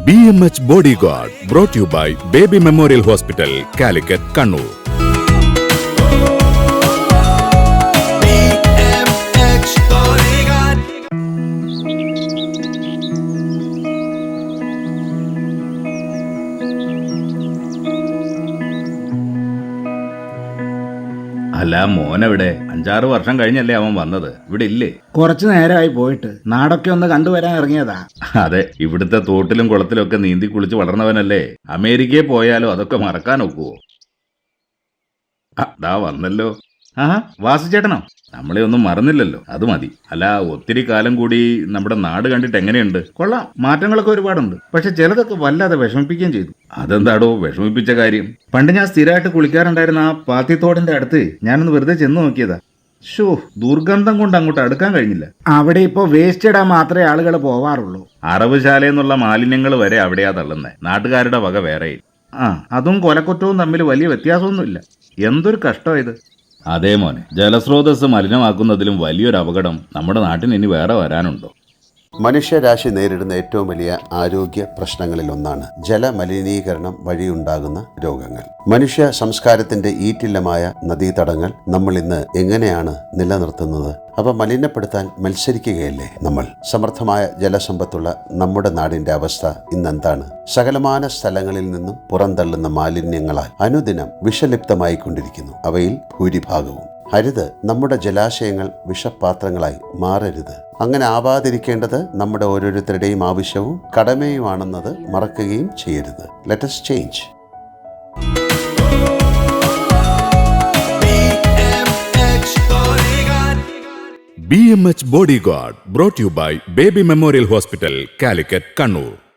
BMH Bodyguard brought to you by Baby Memorial Hospital, Calicut, Kannur. അല്ല, മോനെവിടെ? 5-6 വർഷം കഴിഞ്ഞല്ലേ അവൻ വന്നത്. ഇവിടെ ഇല്ലേ? കുറച്ചു നേരമായി പോയിട്ട് നാടൊക്കെ ഒന്ന് കണ്ടുവരാൻ ഇറങ്ങിയതാ. അതെ, ഇവിടുത്തെ തോട്ടിലും കുളത്തിലും ഒക്കെ നീന്തി കുളിച്ച് വളർന്നവനല്ലേ. അമേരിക്കയിൽ പോയാലോ അതൊക്കെ മറക്കാൻ ഒക്കുവോ? ദാ വന്നല്ലോ. വാസുചേട്ടനോ? നമ്മളെ ഒന്നും മറന്നില്ലല്ലോ, അത് മതി. അല്ല, ഒത്തിരി കാലം കൂടി നമ്മുടെ നാട് കണ്ടിട്ട് എങ്ങനെയുണ്ട്? കൊള്ളാം, മാറ്റങ്ങളൊക്കെ ഒരുപാടുണ്ട്. പക്ഷെ ചിലതൊക്കെ വല്ലാതെ വിഷമിപ്പിക്കുകയും ചെയ്തു. അതെന്താടോ വിഷമിപ്പിച്ച കാര്യം? പണ്ട് ഞാൻ സ്ഥിരമായിട്ട് കുളിക്കാറുണ്ടായിരുന്ന ആ പാത്തിത്തോടിന്റെ അടുത്ത് ഞാനൊന്ന് വെറുതെ ചെന്ന് നോക്കിയതാ. ഷോ, ദുർഗന്ധം കൊണ്ട് അങ്ങോട്ട് അടുക്കാൻ കഴിഞ്ഞില്ല. അവിടെ ഇപ്പോ വേസ്റ്റ് ഇടാൻ മാത്രമേ ആളുകൾ പോവാറുള്ളൂ. അറവുശാലയെന്നുള്ള മാലിന്യങ്ങൾ വരെ അവിടെയാ തള്ളുന്നേ. നാട്ടുകാരുടെ വക വേറെ. അതും കൊലക്കുറ്റവും തമ്മിൽ വലിയ വ്യത്യാസമൊന്നുമില്ല. എന്തൊരു കഷ്ടം ഇത്. അതേ മോനെ, ജലസ്രോതസ് മലിനമാക്കുന്നതിലും വലിയൊരു അപകടം നമ്മുടെ നാട്ടിന് ഇനി വേറെ വരാനുണ്ടോ? മനുഷ്യരാശി നേരിടുന്ന ഏറ്റവും വലിയ ആരോഗ്യ പ്രശ്നങ്ങളിലൊന്നാണ് ജലമലിനീകരണം വഴിയുണ്ടാകുന്ന രോഗങ്ങൾ. മനുഷ്യ സംസ്കാരത്തിന്റെ ഈറ്റില്ലമായ നദീതടങ്ങൾ നമ്മൾ ഇന്ന് എങ്ങനെയാണ് നിലനിർത്തുന്നത്? അവ മലിനപ്പെടുത്താൻ മത്സരിക്കുകയല്ലേ നമ്മൾ? സമൃദ്ധമായ ജലസമ്പത്തുള്ള നമ്മുടെ നാടിന്റെ അവസ്ഥ ഇന്നെന്താണ്? സകലമാന സ്ഥലങ്ങളിൽ നിന്നും പുറന്തള്ളുന്ന മാലിന്യങ്ങളാൽ അനുദിനം വിഷലിപ്തമായിക്കൊണ്ടിരിക്കുന്നു. അവയിൽ ഭൂരിഭാഗവും അരുത്. നമ്മുടെ ജലാശയങ്ങൾ വിഷപാത്രങ്ങളായി മാറരുത്. അങ്ങനെ ആവാതിരിക്കേണ്ടത് നമ്മുടെ ഓരോരുത്തരുടെയും ആവശ്യവും കടമയുമാണെന്നത് മറക്കുകയും ചെയ്യരുത്. Let us change. BMH Bodyguard brought to you by Baby Memorial Hospital, Calicut, Kannur.